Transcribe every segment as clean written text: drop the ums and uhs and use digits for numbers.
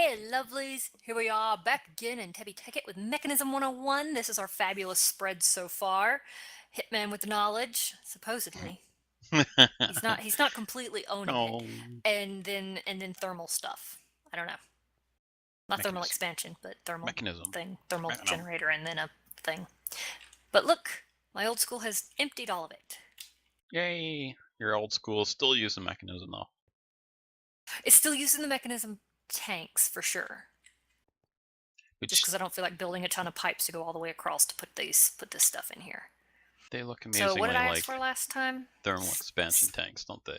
Hey, lovelies! Here we are back again in Tebby Tekkit with Mechanism 101. This is our fabulous spread so far. Hitman with the knowledge, supposedly. He's not completely owning it. Oh, And then thermal stuff. I don't know. Not thermal mechanism. expansion, but thermal Mechanism. thing. Thermal I know. generator and then a thing. But look, my old school has emptied all of it. Yay! Your old school still using mechanism though. It's still using the mechanism tanks for sure. Just Which because I don't feel like building a ton of pipes to go all the way across to put this stuff in here. they look So what did amazingly I ask like for last time? thermal expansion tanks, don't they?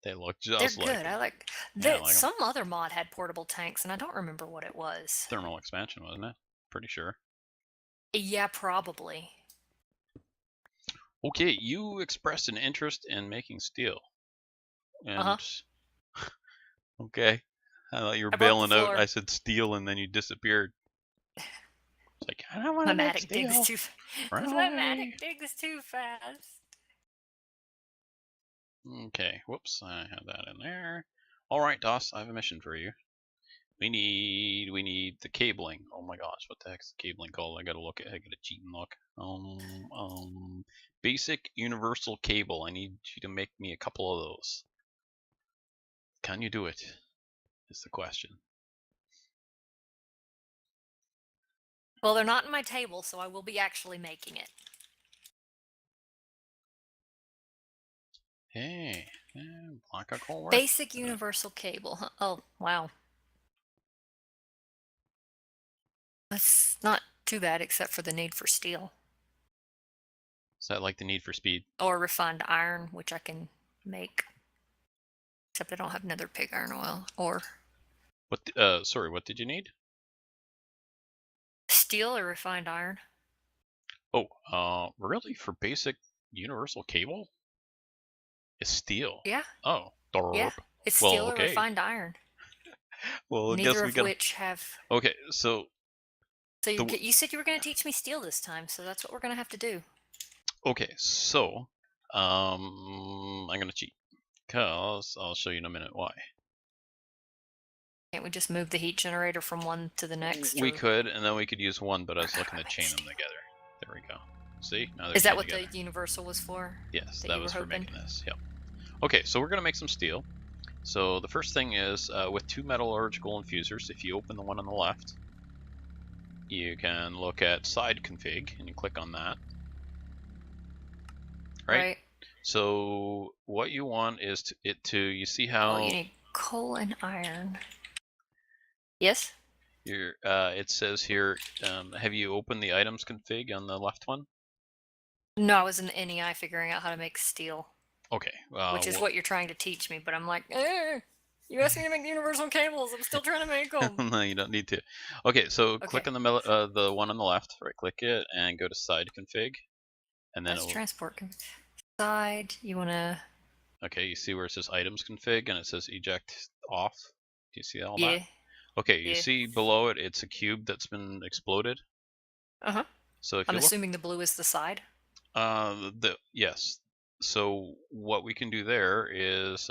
They look They're just like good. them. I like Yeah, I that. like them. Some other mod had portable tanks, and I don't remember what it was. Thermal expansion, wasn't it? Pretty sure. Yeah, probably. Okay, you expressed an interest in making steel. Uh huh. And okay. I thought you were I broke the bailing out. I floor. said steel and then you disappeared. It's like, I don't want My to make Matic digs steel. too. Run My away. Matic digs too fast. Okay, whoops, I had that in there. Alright, DOS, I have a mission for you. We need the cabling. Oh my gosh, what the heck's the cabling called? I gotta look at I gotta cheat and look. Basic universal cable. I need you to make me a couple of those. Can you do it? Is the question. Well, they're not in my table, so I will be actually making it. Hey, black core. Basic universal cable. Huh? Oh, wow. That's not too bad, except for the need for steel Is that like the need for speed? or refined iron, which I can make. Except I don't have another pig iron oil or What? Sorry, what did you need? steel or refined iron. Oh, really? For basic universal cable? It's steel. Yeah, Oh, yeah. derp. It's Well, steel or okay. refined iron. Well, I guess Neither we of gotta. which have. Okay, so So the you said you were going to teach me steel this time, so that's what we're going to have to do. okay, so I'm gonna cheat because I'll show you in a minute why. Can't we just move the heat generator from one to the next? We Or... could, and then we could use one, but I was looking to chain them steel. together. There we go. See, now they're Is that chained what together. the universal was for? Yes, That that you was were for hoping? making this. Yep. Okay, so we're gonna make some steel. So the first thing is with two metallurgical infusers. If you open the one on the left, you can look at side config, and you click on that. Right. So what you want is you see how you need coal and iron. Yes. it says here. Have you opened the items config on the left one? No, I was in the NEI figuring out how to make steel. Okay. Which is what you're trying to teach me, but I'm like, you asked me to make universal cables. I'm still trying to make them. No, you don't need to. Okay, so click on the one on the left, right click it, and go to side config, and then That's transport side. You wanna? Okay, you see where it says items config and it says eject off. Do you see all Yeah. that? Okay, you see below it, it's a cube that's been exploded. Uh-huh. So if I'm you look, assuming the blue is the side. yes. So what we can do there is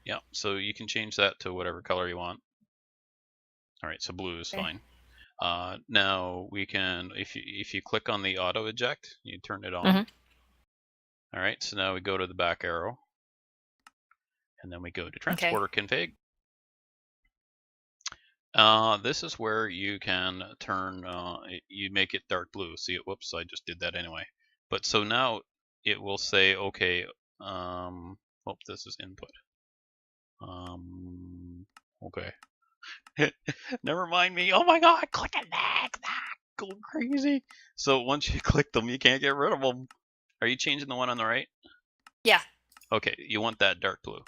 yeah. So you can change that to whatever color you want. All right, so blue is fine. Now we can, if you click on the auto eject, you turn it on. All right, so now we go to the back arrow, and then we go to transporter config. This is where you can turn, you make it dark blue. See it? Whoops, I just did that anyway. But so now it will say, okay, oh, this is input. Okay. Never mind me. Oh my god, click it next. Going crazy. So once you click them, you can't get rid of them. Are you changing the one on the right? Yeah. Okay, you want that dark blue.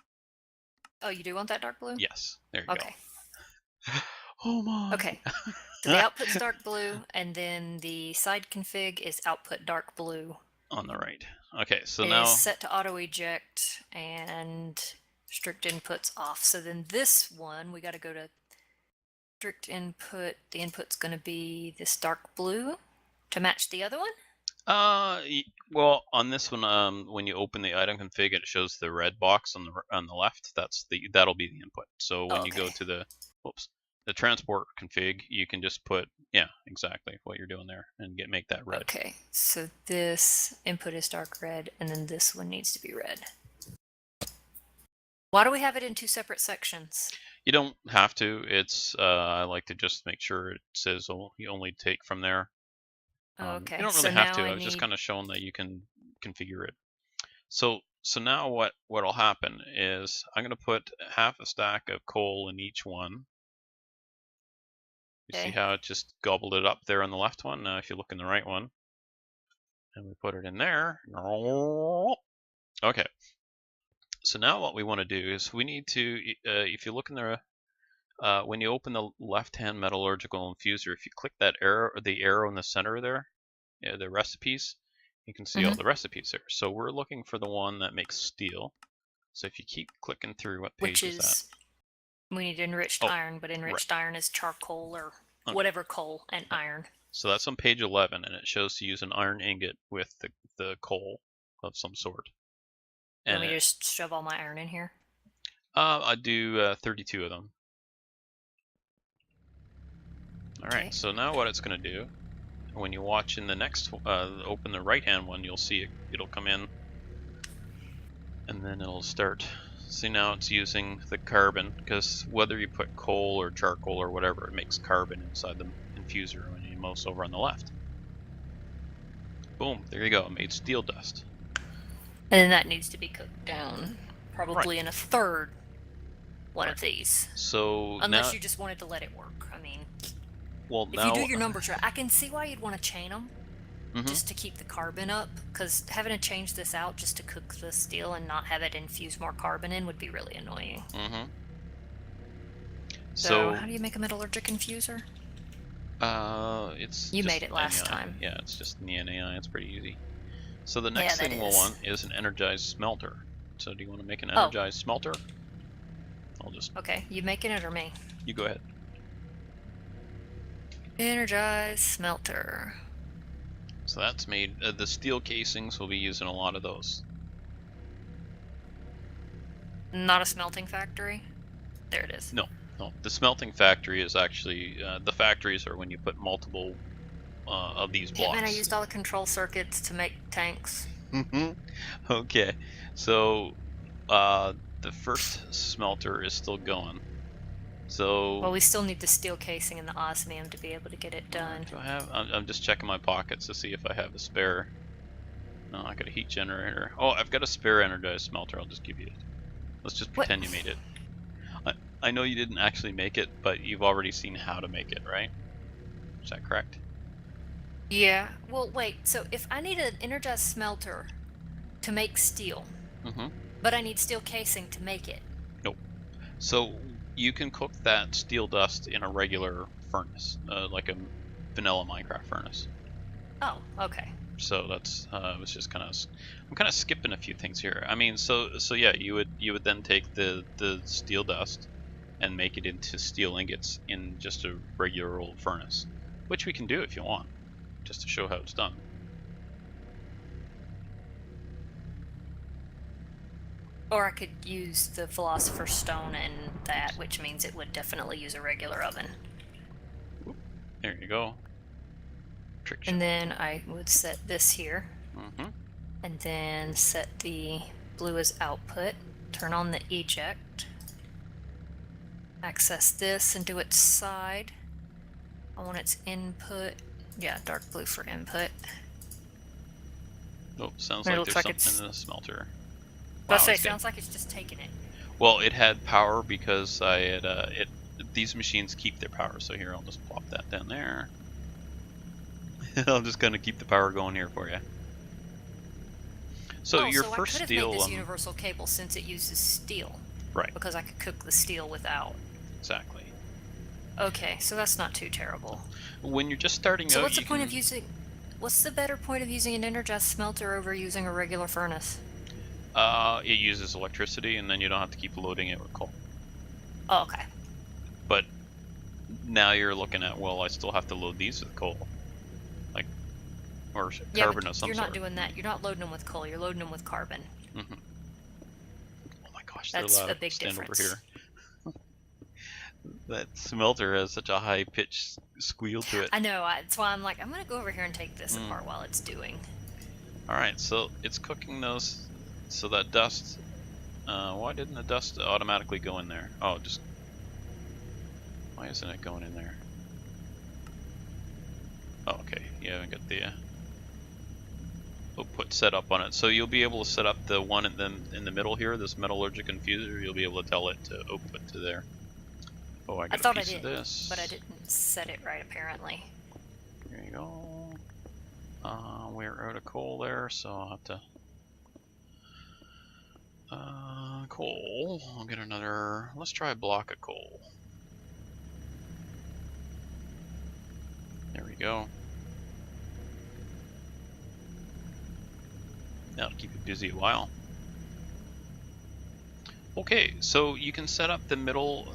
Oh, you do want that dark blue? Yes, there you go. Oh my. Okay. So the output's dark blue, and then the side config is output dark blue. On the right. Okay, so it now is set to auto eject and strict inputs off. So then this one, we got to go to strict input. The input's going to be this dark blue to match the other one. Well, on this one, when you open the item config, it shows the red box on the left. That'll be the input. So when you go Okay. to the transport config, you can just put exactly what you're doing there and make that red. Okay, so this input is dark red, and then this one needs to be red. Why do we have it in two separate sections? You don't have to. It's I like to just make sure it says you only take from there. Okay, You don't so really have now to. I I was just need... kind of showing that you can configure it. So now what'll happen is I'm gonna put half a stack of coal in each one. You see Okay. how it just gobbled it up there on the left one? Now if you look in the right one, and we put it in there. Okay. So now what we want to do is we need to, if you look in the, when you open the left-hand metallurgical infuser, if you click that arrow, or the arrow in the center there, the recipes, you can see all the recipes there. So we're looking for the one that makes steel. So if you keep clicking through, what page Which is that? is, we need enriched Oh, iron, but enriched iron is charcoal or okay. whatever coal and iron. So that's on page 11, and it shows to use an iron ingot with the coal of some sort. You And want me to just shove all my iron in here? I do 32 of them. All right, Okay. so now what it's going to do, when you watch in the next, open the right-hand one, you'll see it'll come in, and then it'll start. See, now it's using the carbon, because whether you put coal or charcoal or whatever, it makes carbon inside the infuser when you mouse over on the left. Boom, there you go, it made steel dust. And then that needs to be cooked down, probably in a third one of these. So unless now, you just wanted to let it work. I mean, well, if you do your numbers right, I can see why you'd want to chain them just to keep the carbon up, because having to change this out just to cook the steel and not have it infuse more carbon in would be really annoying. So how do you make a metallurgic infuser? It's You just made it last NAI. time. Yeah, it's just in the NAI. It's pretty easy. So the next thing we'll want is an energized smelter. So do you want to make an energized smelter? I'll just... Okay, you making it or me? You go ahead. Energized smelter. So that's made, the steel casings, we'll be using a lot of those. Not a smelting factory? There it is. No, the smelting factory is actually, the factories are when you put multiple of these blocks. Man, I used all the control circuits to make tanks. Okay, so the first smelter is still going. So, well, we still need the steel casing and the osmium to be able to get it done. Do I have? I'm just checking my pockets to see if I have a spare. No, I got a heat generator. Oh, I've got a spare energized smelter. I'll just give you it. Let's just pretend you made it. I know you didn't actually make it, but you've already seen how to make it, right? Is that correct? Yeah. Well, wait. So if I need an energized smelter to make steel, but I need steel casing to make it. Nope. So you can cook that steel dust in a regular furnace, like a vanilla Minecraft furnace. Oh, okay. So that's it's just kind of, I'm kind of skipping a few things here. I mean, so yeah, you would then take the steel dust and make it into steel ingots in just a regular old furnace, which we can do if you want, just to show how it's done. Or I could use the Philosopher's Stone and that, which means it would definitely use a regular oven. There you go. Trick shot. And then I would set this here. And then set the blue as output. Turn on the eject. Access this and do its side. I want its input. Yeah, dark blue for input. Oh, sounds like there's something in the smelter. Wow, it sounds like it's just taking it. Well, it had power because I had these machines keep their power. So here, I'll just plop that down there. I'm just gonna keep the power going here for you. So your first I could steel. have made this universal cable since it uses steel. Right. Because I could cook the steel without. Exactly. Okay, so that's not too terrible. When you're just starting out, so what's the point of using? What's the better point of using an energized smelter over using a regular furnace? It uses electricity, and then you don't have to keep loading it with coal. Oh, okay. But now you're looking at, well, I still have to load these with coal. Like, or Yeah, but carbon of some you're not sort. doing that. You're not loading them with coal. You're loading them with carbon. Mm-hmm. Oh my gosh, they're That's loud. a big Stand over difference. here. That smelter has such a high pitched squeal to it. I know. That's why I'm like, I'm gonna go over here and take this Mm. apart while it's doing. All right, so it's cooking those. So that dust. Why didn't the dust automatically go in there? Oh, just why isn't it going in there? Oh, okay. You haven't got the output set up on it, so you'll be able to set up the one in the middle here, this metallurgic infuser. You'll be able to tell it to output to there. Oh, I I got a thought I piece of did, this. but I didn't set it right apparently. There you go. We're out of coal there, so I'll have to. Coal. I'll get another. Let's try a block of coal. There we go. That'll keep you busy a while. Okay, so you can set up the middle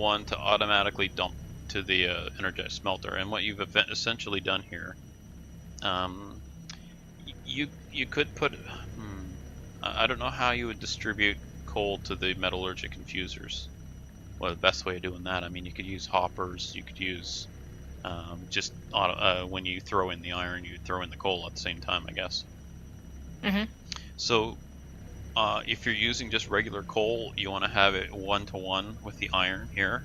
one to automatically dump to the energized smelter, and what you've essentially done here, you could put. I don't know how you would distribute coal to the metallurgic infusers. Well, the best way of doing that, I mean, you could use hoppers. You could use just when you throw in the iron, you throw in the coal at the same time, I guess. Mm-hmm. So if you're using just regular coal, you want to have it 1-to-1 with the iron here,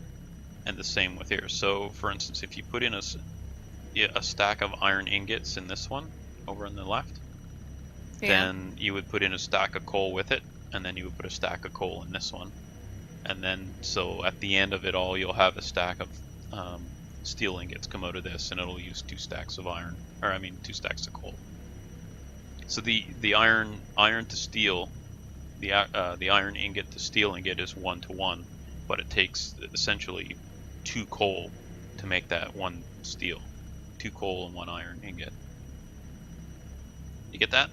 and the same with here. So, for instance, if you put in a stack of iron ingots in this one over on the left, then you would put in a stack of coal with it, and then you would put a stack of coal in this one, and then so at the end of it all, you'll have a stack of steel ingots come out of this, and it'll use 2 stacks of iron, or I mean 2 stacks of coal. So the iron to steel. The iron ingot to steel ingot is 1-to-1, but it takes essentially 2 coal to make that 1 steel. 2 coal and 1 iron ingot. You get that?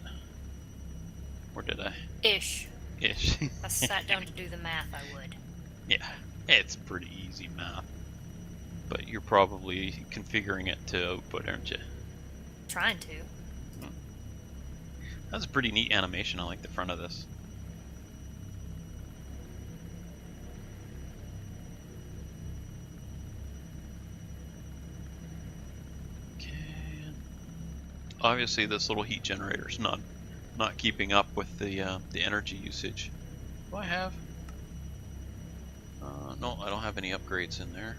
Or did I? Ish. Ish. If I sat down to do the math, I would. Yeah, it's pretty easy math. But you're probably configuring it to output, aren't you? Trying to. That's a pretty neat animation. I like the front of this. Obviously, this little heat generator's not keeping up with the energy usage. Do I have? No, I don't have any upgrades in there.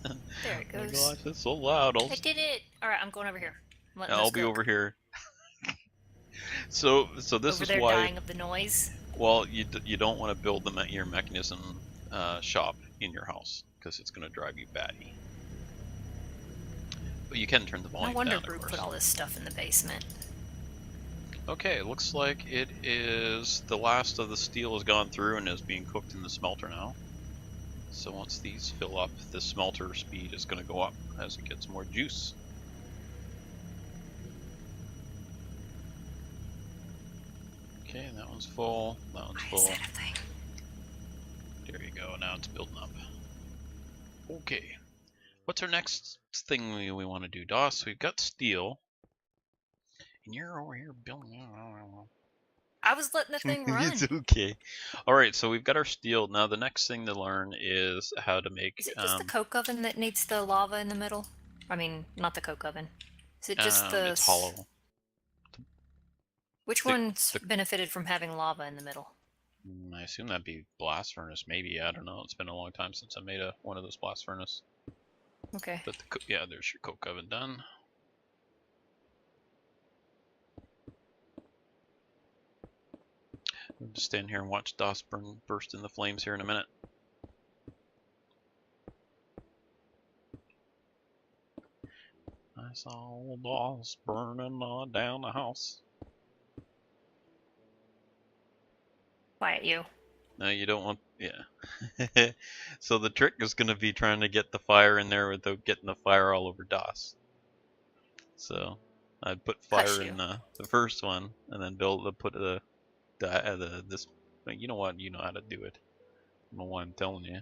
There it goes. Oh my gosh, it's so loud. I did it. All right, I'm going over here. I'll be over here. So this over is there why. dying of the noise. Well, you don't want to build your mechanism shop in your house because it's going to drive you batty. But you can turn the volume No wonder down, Brew of course. put all this stuff in the basement. Okay, looks like it is the last of the steel has gone through and is being cooked in the smelter now. So once these fill up, the smelter speed is going to go up as it gets more juice. Okay, that one's full. That one's full. Why is that a thing? There you go. Now it's building up. Okay. What's our next thing we want to do, Doss? We've got steel. And you're over here building. I was letting the thing run. It's okay. Alright, so we've got our steel. Now the next thing to learn is how to make... Is it just the coke oven that needs the lava in the middle? I mean, not the coke oven. Is it just the... It's hollow. Which one's benefited from having lava in the middle? I assume that'd be blast furnace, maybe. I don't know. It's been a long time since I made one of those blast furnace. Okay. But yeah, there's your coke oven done. We'll just stand here and watch DOS burst in the flames here in a minute. I saw DOS burning down the house. Quiet you. No, you don't want... Yeah. So the trick is going to be trying to get the fire in there without getting the fire all over DOS. So I'd put fire in the first one, and then put this... You know what? You know how to do it. I don't know why I'm telling you.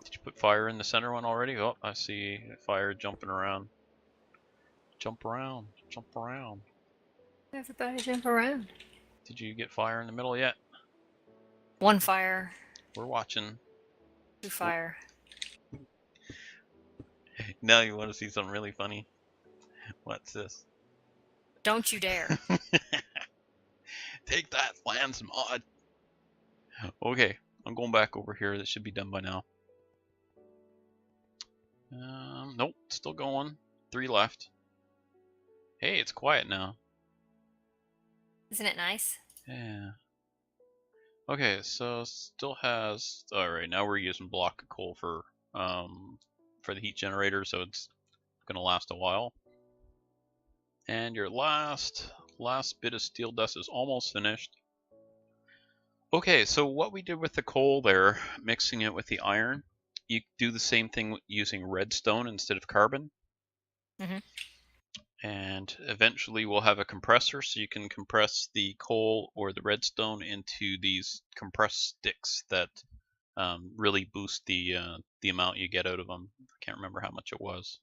Did you put fire in the center one already? Oh, I see fire jumping around. Jump around, jump around. Everybody jump around. Did you get fire in the middle yet? One fire. We're watching. 2 fire. Now you want to see something really funny? What's this? Don't you dare. Take that, Lance mod. Okay, I'm going back over here. This should be done by now. Nope, still going. 3 left. Hey, it's quiet now. Isn't it nice? Yeah. Okay, so still has. All right, now we're using block of coal for the heat generator, so it's gonna last a while. And your last bit of steel dust is almost finished. Okay, so what we did with the coal there, mixing it with the iron, you do the same thing using redstone instead of carbon. Mhm. And eventually we'll have a compressor, so you can compress the coal or the redstone into these compressed sticks that really boost the amount you get out of them. I can't remember how much it was.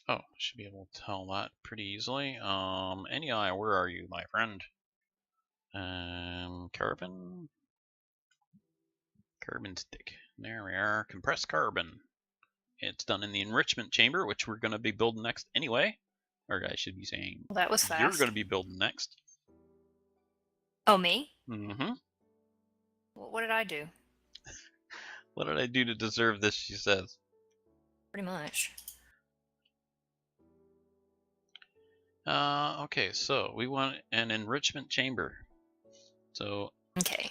Oh, I should be able to tell that pretty easily. NEI, where are you, my friend? Carbon stick. There we are. Compressed carbon. It's done in the enrichment chamber, which we're going to be building next anyway. Or I should be saying, Well, that was fast. you're going to be building next. Oh, me? Mm-hmm. What did I do? What did I do to deserve this, she says. Pretty much. Okay, so we want an enrichment chamber. So, Okay.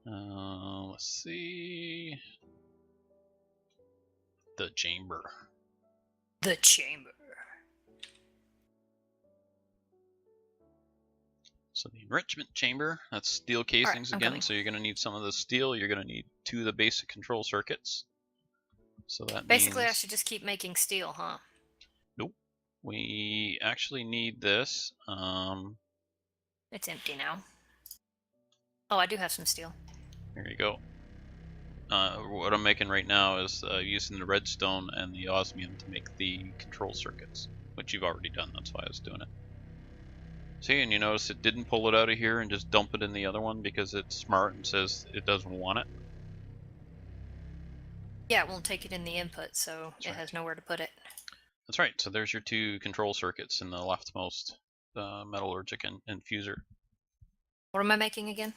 let's see. The chamber. The chamber. So the enrichment chamber, that's steel casings again. Coming. So you're going to need some of the steel. You're going to need 2 of the basic control circuits. So that Basically, means... I should just keep making steel, huh? Nope. We actually need this. It's empty now. Oh, I do have some steel. Here you go. What I'm making right now is using the redstone and the osmium to make the control circuits, which you've already done. That's why I was doing it. See, and you notice it didn't pull it out of here and just dump it in the other one because it's smart and says it doesn't want it. Yeah, it won't take it in the input, so it has nowhere to put it. That's right. So there's your 2 control circuits in the leftmost metallurgic infuser. What am I making again?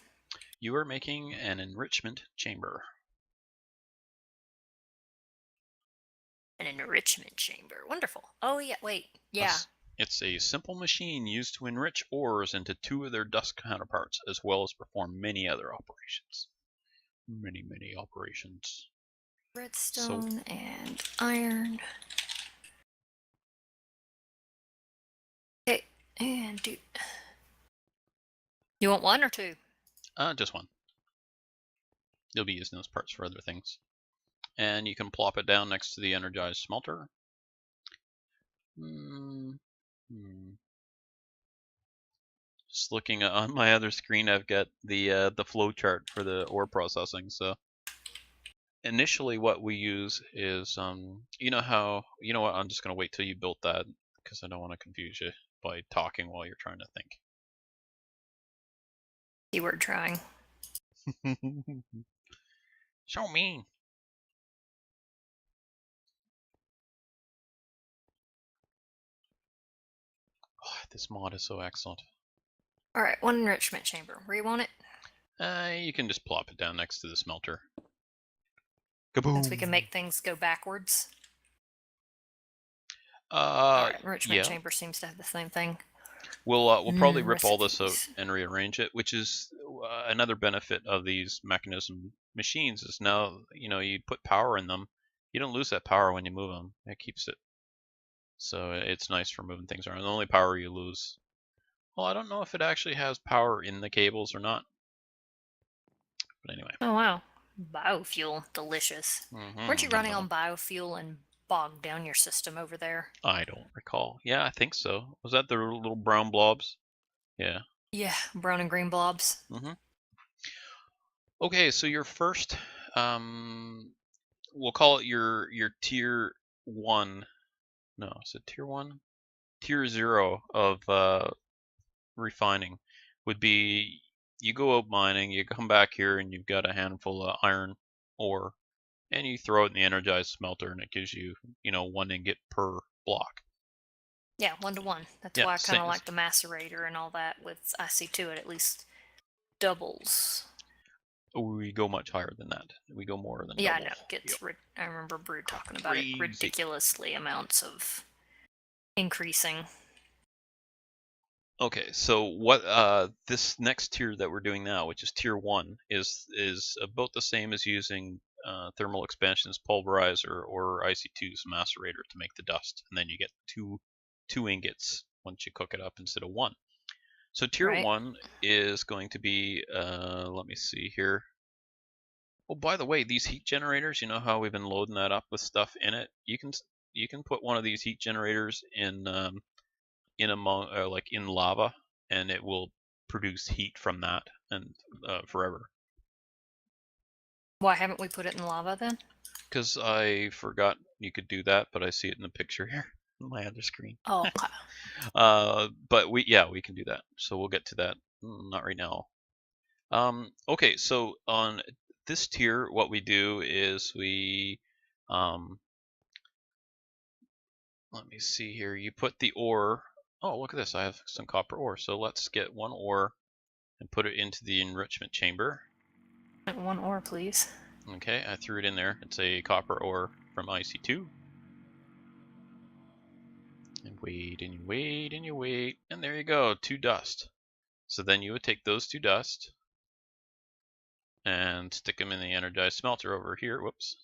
You are making an enrichment chamber. An enrichment chamber. Wonderful. Oh, yeah, wait. Yeah. It's a simple machine used to enrich ores into 2 of their dust counterparts, as well as perform many other operations. Many operations. Redstone and iron. Okay, and dude. You want 1 or 2? Just 1. You'll be using those parts for other things. And you can plop it down next to the energized smelter. Just looking on my other screen, I've got the flow chart for the ore processing. So initially, what we use is you know what? I'm just gonna wait till you built that because I don't want to confuse you by talking while you're trying to think. Keyword trying. So mean. Oh, this mod is so excellent. All right, 1 enrichment chamber. Where you want it? You can just plop it down next to the smelter. Kaboom! Since we can make things go backwards. Enrichment chamber seems to have the same thing. We'll probably rip all this out and rearrange it, which is another benefit of these Mekanism machines. Is now you put power in them, you don't lose that power when you move them. It keeps it. So it's nice for moving things around. The only power you lose. Well, I don't know if it actually has power in the cables or not. But anyway. Oh wow, biofuel, delicious. Weren't you running on biofuel and bogged down your system over there? I don't recall. Yeah, I think so. Was that the little brown blobs? Yeah. Yeah, brown and green blobs. Okay, so your first we'll call it your tier 1. No, is it tier 1? Tier 0 of refining would be you go out mining, you come back here, and you've got a handful of iron ore, and you throw it in the energized smelter, and it gives you, 1 ingot per block. Yeah, 1 to 1. That's Yeah, why I kind same. of like the macerator and all that. With I see to it at least doubles. We go much higher than that. We go more than Yeah, I double. know. Yep. I remember Brood talking about it. Crazy. Ridiculously amounts of increasing. Okay, so what this next tier that we're doing now, which is tier 1, is about the same as using thermal expansion's pulverizer or IC2's macerator to make the dust, and then you get two ingots once you cook it up instead of 1. So tier Right. 1 is going to be let me see here. Oh, by the way, these heat generators, you know how we've been loading that up with stuff in it? You can put one of these heat generators like in lava, and it will produce heat from that and forever. Why haven't we put it in lava then? Because I forgot you could do that, but I see it in the picture here on my other screen. Oh, okay. But we can do that. So we'll get to that. Not right now. Okay, so on this tier, what we do is we let me see here. You put the ore. Oh, look at this. I have some copper ore. So let's get 1 ore and put it into the enrichment chamber. 1 ore, please. Okay, I threw it in there. It's a copper ore from IC2. And wait, and you wait, and you wait. And there you go, 2 dust. So then you would take those 2 dust and stick them in the energized smelter over here. Whoops.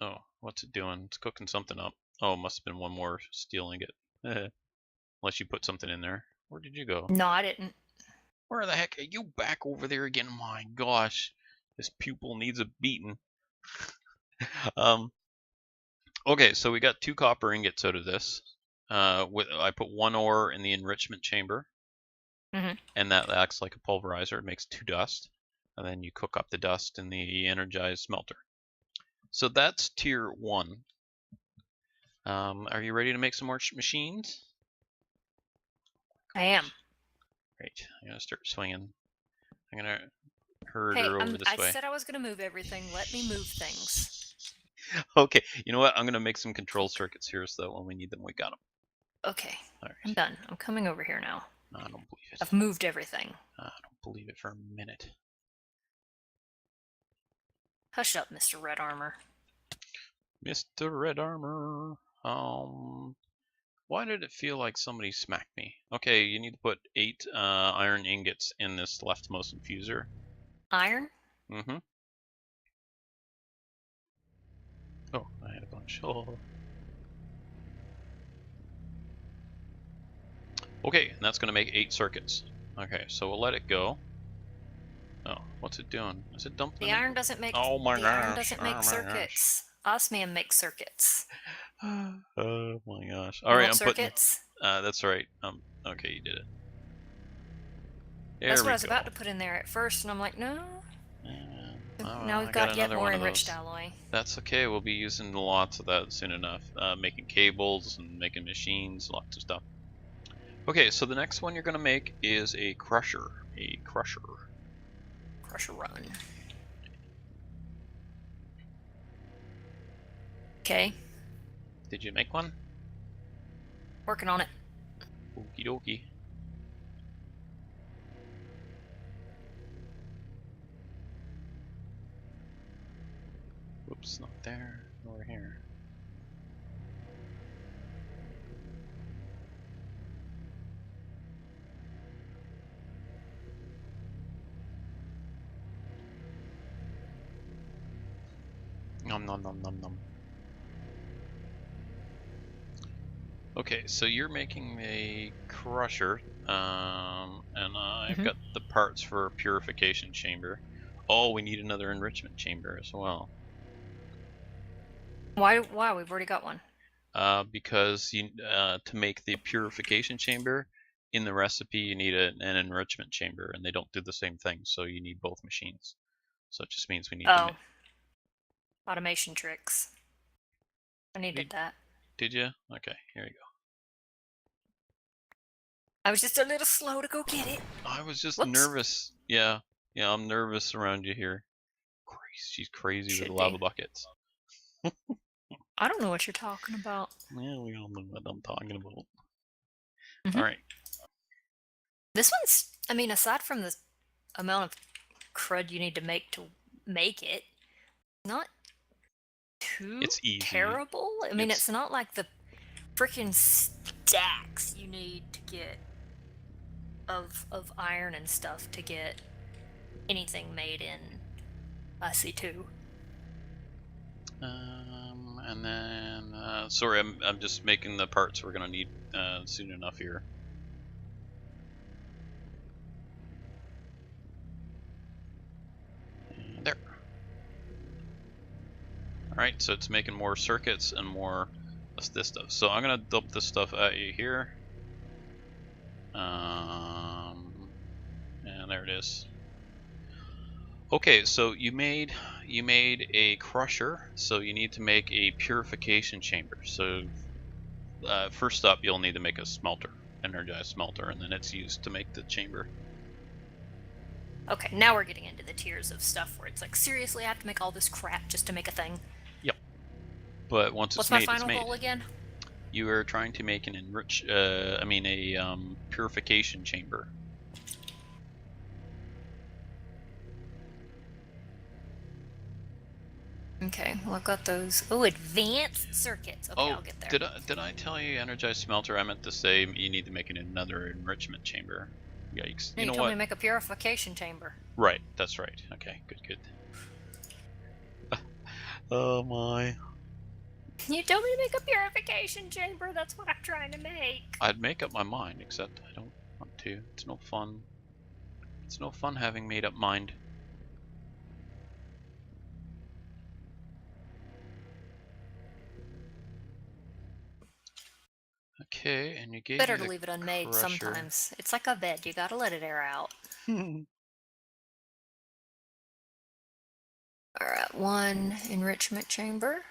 Oh, what's it doing? It's cooking something up. Oh, it must have been 1 more steel ingot. Unless you put something in there. Where did you go? No, I didn't. Where the heck are you back over there again? My gosh, this pupil needs a beating. Okay, so we got 2 copper ingots out of this. I put 1 ore in the enrichment chamber, and that acts like a pulverizer. It makes 2 dust, and then you cook up the dust in the energized smelter. So that's tier 1. Are you ready to make some more machines? I am. Great. I'm gonna start swinging. I'm gonna herd Hey, her over this way. I said I was going to move everything. Let me move things. Okay, you know what? I'm gonna make some control circuits here so that when we need them, we got them. Okay, All right. I'm done. I'm coming over here now. I don't believe it. I've moved everything. I don't believe it for a minute. Hush up, Mr. Red Armor. Mr. Red Armor. Why did it feel like somebody smacked me? Okay, you need to put 8 iron ingots in this leftmost infuser. Iron? Mm-hmm. Oh, I had a bunch. Oh. Okay, and that's going to make 8 circuits. Okay, so we'll let it go. Oh, what's it doing? Is it dumping? The iron doesn't make. Oh my the gosh! iron doesn't make circuits. Osmium makes circuits. Oh my gosh! You All right, want I'm putting. circuits? That's right. Okay, you did it. That's There what we I was go. about to put in there at first, and I'm like, no. Now we've I got yet another more one of enriched those. alloy. That's okay. We'll be using lots of that soon enough. Making cables and making machines, lots of stuff. Okay, so the next one you're going to make is a crusher. Crusher run. Okay. Did you make one? Working on it. Okie dokie. Whoops, not there. Over here. Nom nom nom nom nom. Okay, so you're making a crusher, and I've got the parts for a purification chamber. Oh, we need another enrichment chamber as well. Why? We've already got one. Because you, to make the purification chamber, in the recipe you need an enrichment chamber, and they don't do the same thing, so you need both machines. So it just means we need to. Oh, automation tricks. I needed that. Did you? Okay, here you go. I was just a little slow to go get it. I was just Whoops. nervous. Yeah, I'm nervous around you here. She's crazy with Should lava be. buckets. I don't know what you're talking about. Yeah, we all know what I'm talking about. Mhm. All right. This one's, I mean, aside from the amount of crud you need to make it, not too It's easy. terrible. I mean, it's not like the freaking stacks you need to get of iron and stuff to get anything made in C2. And then sorry, I'm just making the parts we're gonna need soon enough here. And there. All right, so it's making more circuits and more of this stuff. So I'm gonna dump this stuff at you here. And there it is. Okay, so you made a crusher, so you need to make a purification chamber. So first up, you'll need to make a smelter, energized smelter, and then it's used to make the chamber. Okay, now we're getting into the tiers of stuff where it's like, seriously, I have to make all this crap just to make a thing. Yep. But once What's it's my made, final it's made. goal again? You are trying to make an purification chamber. Okay, well, I've got those. Oh, advanced circuits. Okay, I'll get there. Did I tell you energized smelter? I meant to say you need to make another enrichment chamber. Yikes. No, You know told me what? to make a purification chamber. Right, that's right. Okay, good. Oh my. You told me to make a purification chamber. That's what I'm trying to make. I'd make up my mind, except I don't want to. It's no fun. It's no fun having made up mind. Okay, and you gave Better me to the leave it unmade crusher. sometimes. It's like a bed. You gotta let it air out. Alright, one enrichment chamber.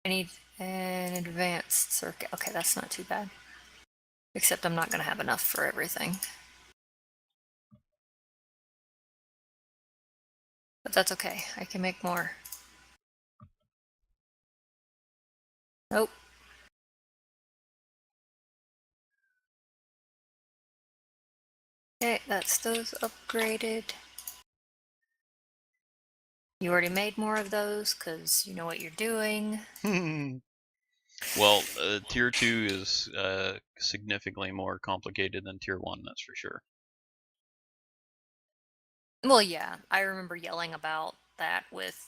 I need an advanced circuit. Okay, that's not too bad. Except I'm not gonna have enough for everything. But that's okay. I can make more. Nope. Okay, that's those upgraded. You already made more of those because you know what you're doing. Well, tier 2 is significantly more complicated than tier 1, that's for sure. Well, yeah, I remember yelling about that with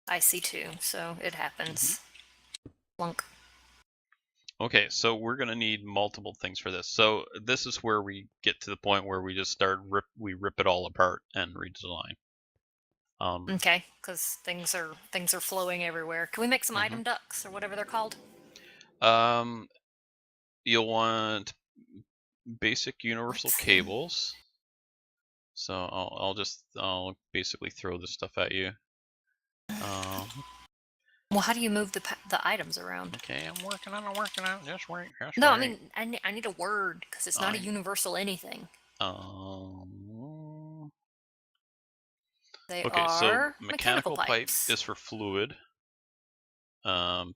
IC2, so it happens. Plunk. Okay, so we're gonna need multiple things for this. So this is where we get to the point where we just start we rip it all apart and redesign. Okay, because things are flowing everywhere. Can we make some item ducts or whatever they're called? You'll want basic universal cables. So I'll basically throw this stuff at you. Well, how do you move the items around? Okay, I'm working on it. Just wait. No, I mean I need a word because it's not a universal anything. They Okay, are so mechanical pipe pipes. is for fluid.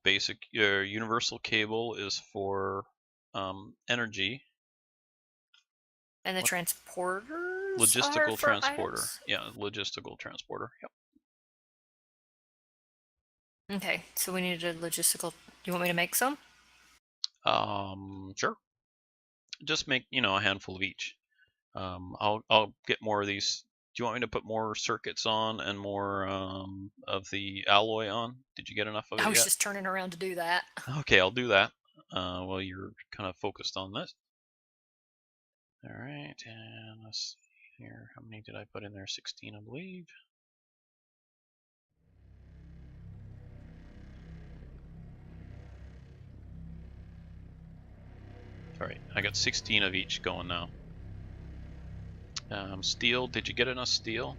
Basic universal cable is for energy. And the transporters Logistical are for transporter. items? Yeah, logistical transporter. Yep. Okay, so we need a logistical. Do you want me to make some? Sure. Just make a handful of each. I'll get more of these. Do you want me to put more circuits on and more of the alloy on? Did you get enough of it I was yet? just turning around to do that. Okay, I'll do that. While you're kind of focused on this. All right, and let's see here. How many did I put in there? 16, I believe. All right, I got 16 of each going now. Steel. Did you get enough steel?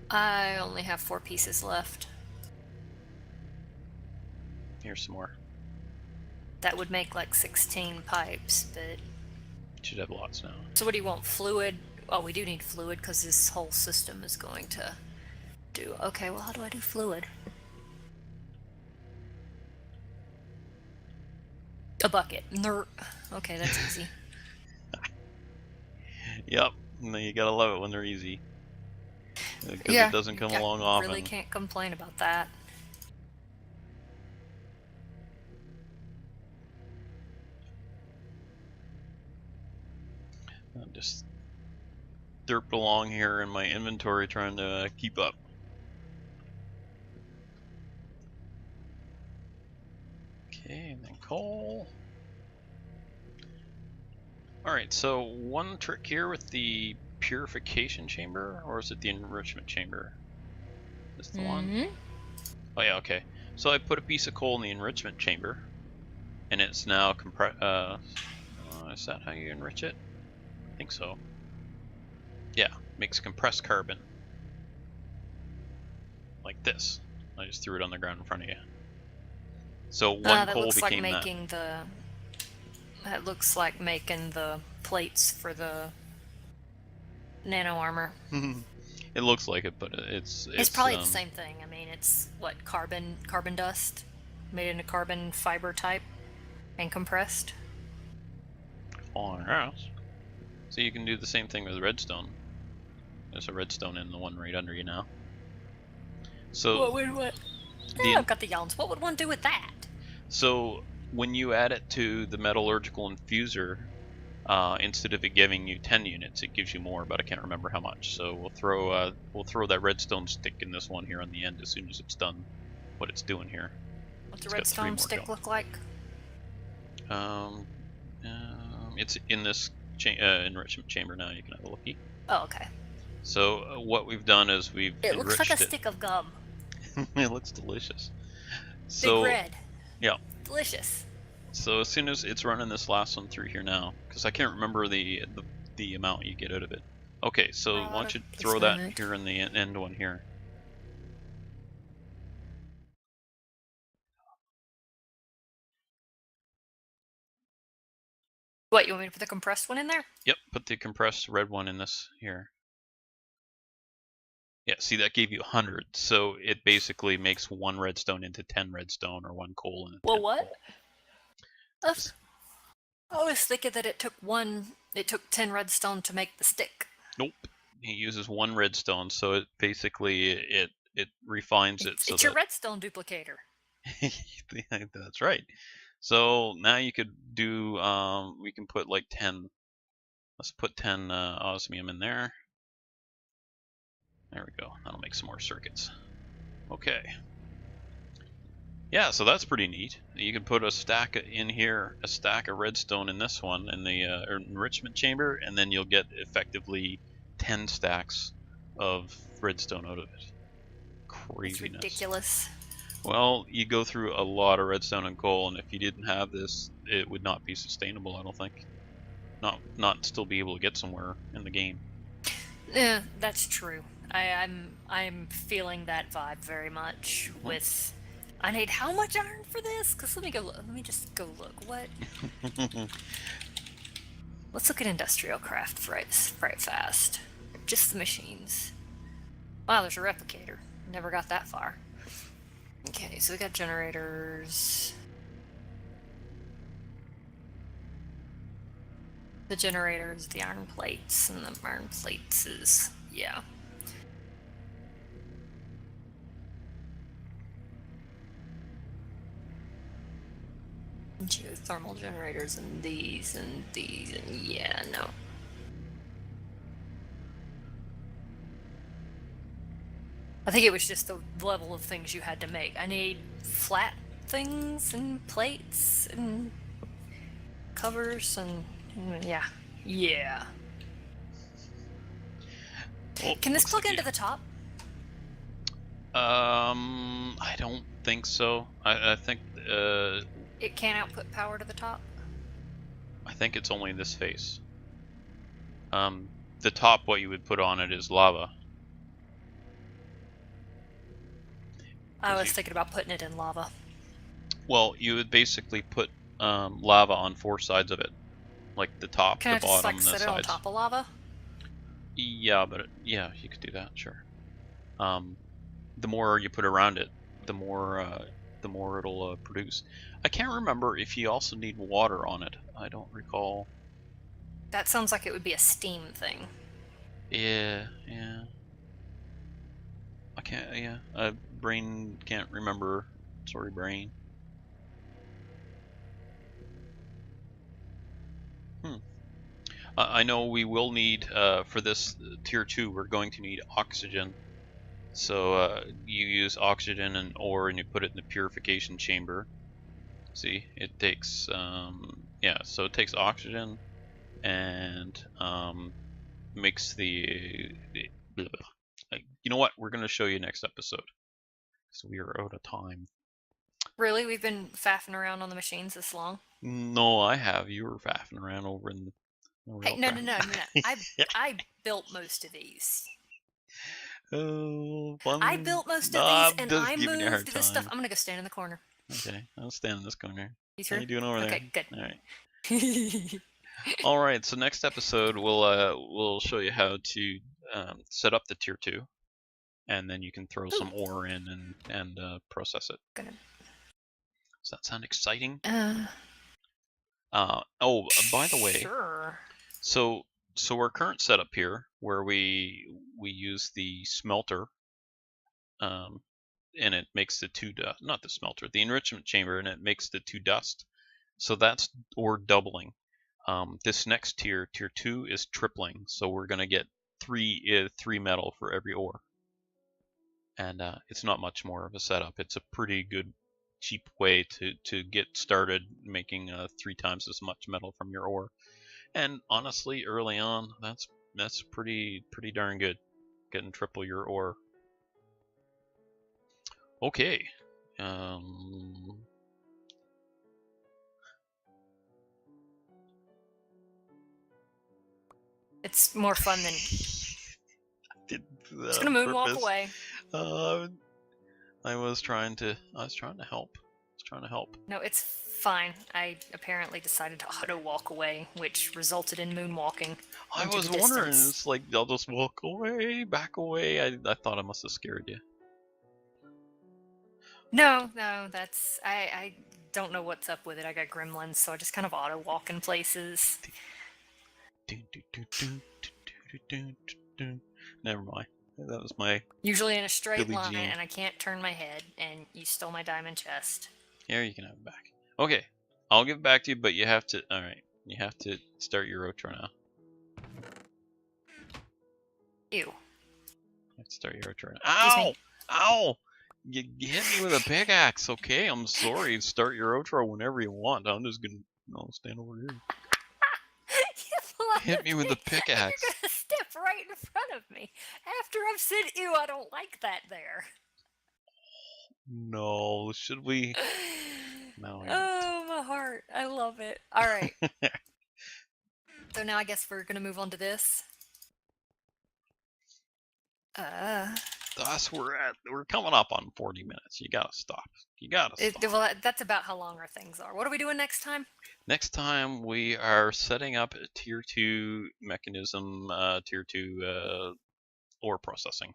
I only have 4 pieces left. Here's some more. That would make like 16 pipes, but... You should have lots now. So what do you want? Fluid? Oh, we do need fluid because this whole system is going to do... Okay, well, how do I do fluid? A bucket. Okay, that's easy. Yep. You gotta love it when they're easy. Because Yeah, it doesn't come I along often. really can't complain about that. I'm just derped along here in my inventory trying to keep up. Okay, and then coal. Alright, so one trick here with the purification chamber, or is it the enrichment chamber? Is this the one? Oh yeah, okay. So I put a piece of coal in the enrichment chamber, and it's now is that how you enrich it? I think so. Yeah, makes compressed carbon. Like this. I just threw it on the ground in front of you. So one that coal looks like became making that. That looks like making the plates for the nano armor. It looks like it, but it's Probably the same thing. I mean, it's what, carbon dust made into carbon fiber type and compressed. On house. So you can do the same thing with redstone. There's a redstone in the one right under you now. So what? I've got the yawns. What would one do with that? So when you add it to the metallurgical infuser, instead of it giving you 10 units, it gives you more, but I can't remember how much. So we'll throw that redstone stick in this one here on the end as soon as it's done what it's doing here. What's a redstone stick look like? It's in this enrichment chamber now. You can have a looky. Oh, okay. So what we've done is we've It looks like a stick of gum. It looks delicious. Big red. Yeah. Delicious. So as soon as it's running this last one through here now, because I can't remember the amount you get out of it. Okay, so why don't you throw that here in the end one here. What, you want me to put the compressed one in there? Yep, put the compressed red one in this here. Yeah, see, that gave you 100, so it basically makes 1 redstone into 10 redstone, or 1 coal into 10 Well, what? coal. I was thinking that it took 10 redstone to make the stick. Nope. He uses 1 redstone, so it basically it refines it. So it's your redstone duplicator. That's right. So now you could do we can put like 10. Let's put 10 osmium in there. There we go. That'll make some more circuits. Okay. Yeah, so that's pretty neat. You can put a stack in here, a stack of redstone in this one, in the enrichment chamber, and then you'll get effectively 10 stacks of redstone out of it. Craziness. It's ridiculous. Well, you go through a lot of redstone and coal, and if you didn't have this, it would not be sustainable, I don't think. Not still be able to get somewhere in the game. Yeah, that's true. I'm feeling that vibe very much with... I need how much iron for this? Because let me just go look. What? Let's look at industrial craft right fast. Just the machines. Wow, there's a replicator. Never got that far. Okay, so we got generators. The generators, the iron plates, and the iron plates is, yeah. Geothermal generators and these, and yeah, no. I think it was just the level of things you had to make. I need flat things and plates and covers and yeah. Yeah. Well, can this plug into the top? I don't think so. I think it can't output power to the top? I think it's only this face. the top, what you would put on it is lava. I was thinking about putting it in lava. Well, you would basically put lava on 4 sides of it, like the top, Can the I just bottom, like and the set it on sides. top of lava? Yeah, but yeah, you could do that, sure. The more you put around it, the more it'll produce. I can't remember if you also need water on it. I don't recall. That sounds like it would be a steam thing. Yeah. I can't. Yeah, brain can't remember. Sorry, brain. I know we will need for this tier 2. We're going to need oxygen. So you use oxygen and ore, and you put it in the purification chamber. See, it takes yeah. So it takes oxygen and makes the blah, blah. You know what? We're going to show you next episode. So we are out of time. Really? We've been faffing around on the machines this long? No, I have. You were faffing around over in the Hey, real no. I built most of these. Oh, I fun. built most No, of these, I'm and just I giving you a hard moved this stuff. time. I'm gonna go stand in the corner. Okay, I'll stand in this corner. You How through? you doing over there? Okay, good. All right. All right. So next episode, we'll show you how to set up the tier 2, and then you can throw some ore in and process it. Gonna. Does that sound exciting? Oh, by the way, Sure. so our current setup here, where we use the smelter, and it makes the 2 dust, not the smelter, the enrichment chamber, and it makes the 2 dust. So that's ore doubling. This next tier 2, is tripling. So we're gonna get 3 metal for every ore, and it's not much more of a setup. It's a pretty good, cheap way to get started making 3 times as much metal from your ore. And honestly, early on, that's pretty darn good, getting triple your ore. Okay. It's more fun than. Did that Just on gonna moonwalk purpose. away. I was trying to help. No, it's fine. I apparently decided to auto walk away, which resulted in moonwalking. I Into was the wondering. distance. It's like I'll just walk away, back away. I thought I must have scared you. No, that's I don't know what's up with it. I got gremlins, so I just kind of auto walk in places. Never mind. That was my. Usually in a straight Billie line, Jean. and I can't turn my head, and you stole my diamond chest. Here, you can have it back. Okay, I'll give it back to you, but you have to. All right, you have to start your outro now. Ew. Start your outro now. Ow! Ow! You hit me with a pickaxe. Okay, I'm sorry. Start your outro whenever you want. I'm just gonna. I'll stand over here. Hit me with a pickaxe. You're gonna step right in front of me after I've said, "Ew, I don't like that." There. No, should we? No. Oh, my heart! I love it. All right. So now I guess we're gonna move on to this. Thus, we're coming up on 40 minutes. You gotta stop. Well, that's about how long our things are. What are we doing next time? Next time we are setting up a tier 2 mechanism, tier 2 ore processing.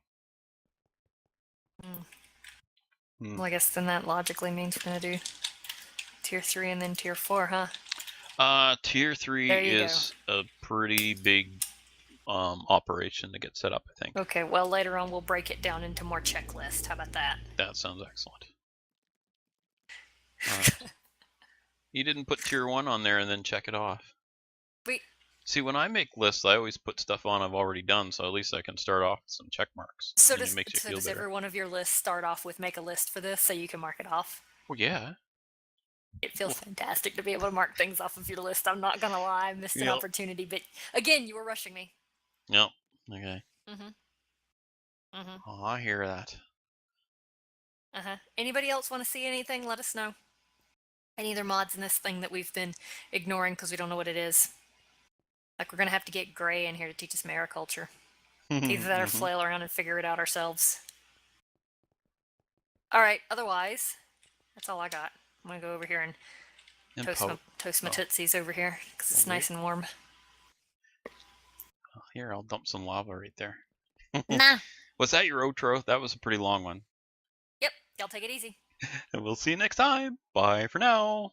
Well, I guess then that logically means we're gonna do tier 3 and then tier 4, huh? Tier 3 is a pretty big operation to get set up, I think. Okay, well, later on we'll break it down into more checklists. How about that? That sounds excellent. You didn't put tier 1 on there and then check it off. Wait. See, when I make lists, I always put stuff on I've already done, so at least I can start off with some check marks. So does every one of your lists start off with make a list for this so you can mark it off? Well, yeah. It feels fantastic to be able to mark things off of your list. I'm not gonna lie, I missed an opportunity, but again, you were rushing me. Yep. Okay. Oh, I hear that. Anybody else want to see anything? Let us know. Any other mods in this thing that we've been ignoring because we don't know what it is? Like we're gonna have to get Gray in here to teach us mariculture. Either that or Mhm. flail around and figure it out ourselves. Alright, otherwise, that's all I got. I'm gonna go over here and And toast my oh, tootsies over here, because it's okay. nice and warm. Here, I'll dump some lava right there. Nah. Was that your outro? That was a pretty long one. Yep, y'all take it easy. And we'll see you next time. Bye for now.